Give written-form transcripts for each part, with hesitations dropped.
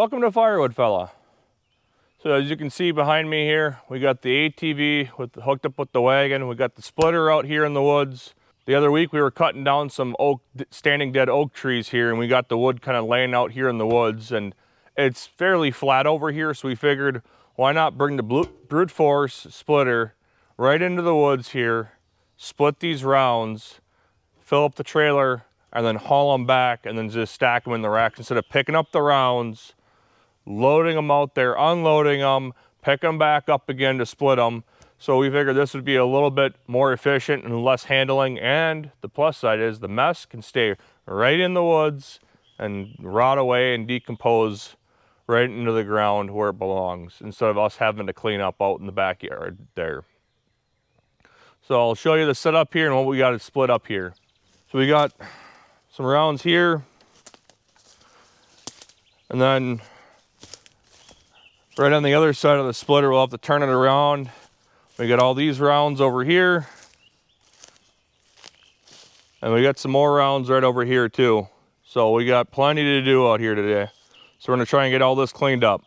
Welcome to Firewood, fella. So as you can see behind me here, we got the ATV hooked up with the wagon. We got the splitter out here in the woods. The other week we were cutting down some standing dead oak trees here, and we got the wood kind of laying out here in the woods, and it's fairly flat over here, so we figured why not bring the brute force splitter right into the woods here, split these rounds, fill up the trailer, and then haul them back and then just stack them in the racks instead of picking up the rounds, loading them out there, unloading them, pick them back up again to split them. So we figured this would be a little bit more efficient and less handling, and the plus side is the mess can stay right in the woods and rot away and decompose right into the ground where it belongs, instead of us having to clean up out in the backyard there. So I'll show you the setup here and what we got to split up here. So we got some rounds here, and then right on the other side of the splitter we'll have to turn it around. We got all these rounds over here, and we got some more rounds right over here too. So we got plenty to do out here today. So we're gonna try and get all this cleaned up.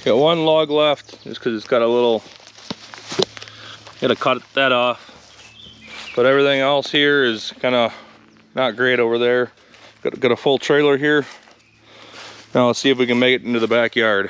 Got one log left, just because it's got a little, gotta cut that off. But everything else here is kind of not great over there. Got a full trailer here. Now let's see if we can make it into the backyard.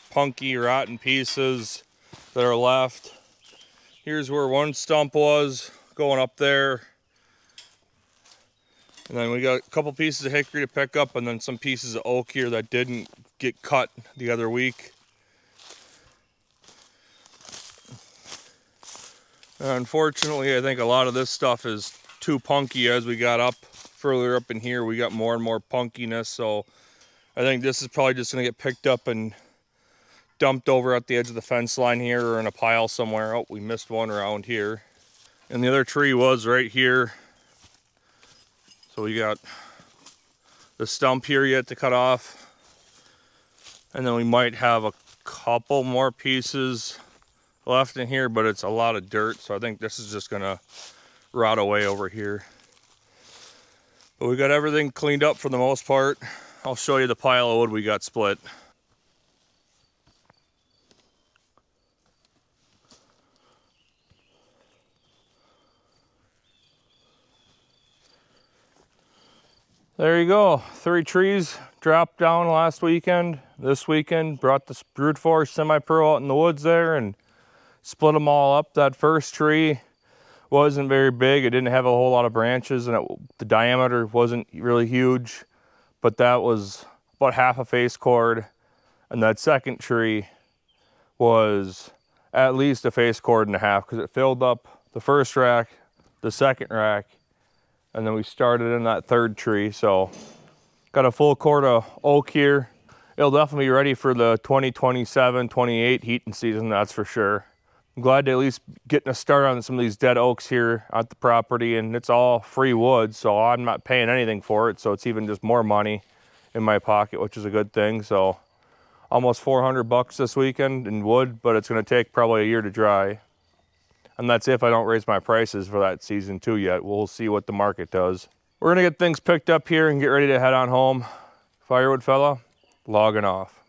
punky, rotten pieces that are left. Here's where one stump was, going up there. And then we got a couple pieces of hickory to pick up, and then some pieces of oak here that didn't get cut the other week. Unfortunately, I think a lot of this stuff is too punky. As we got up further up in here, we got more and more punkiness, so I think this is probably just gonna get picked up and dumped over at the edge of the fence line here or in a pile somewhere. Oh, we missed one around here. And the other tree was right here. So we got the stump here yet to cut off. And then we might have a couple more pieces left in here, but it's a lot of dirt, so I think this is just gonna rot away over here. But we got everything cleaned up for the most part. I'll show you the pile of wood we got split. There you go, 3 trees dropped down last weekend. This weekend brought the brute force semi-pro out in the woods there and split them all up. That first tree wasn't very big. It didn't have a whole lot of branches, and the diameter wasn't really huge, but that was about half a face cord. And that second tree was at least a face cord and a half, because it filled up the first rack, the second rack, and then we started in that third tree. So got a full cord of oak here. It'll definitely be ready for the 2027-28 heating season, that's for sure. I'm glad to at least getting a start on some of these dead oaks here at the property, and it's all free wood, so I'm not paying anything for it, so it's even just more money in my pocket, which is a good thing. So almost 400 bucks this weekend in wood, but it's gonna take probably a year to dry. And that's if I don't raise my prices for that season too yet. We'll see what the market does. We're gonna get things picked up here and get ready to head on home. Firewood fella, logging off.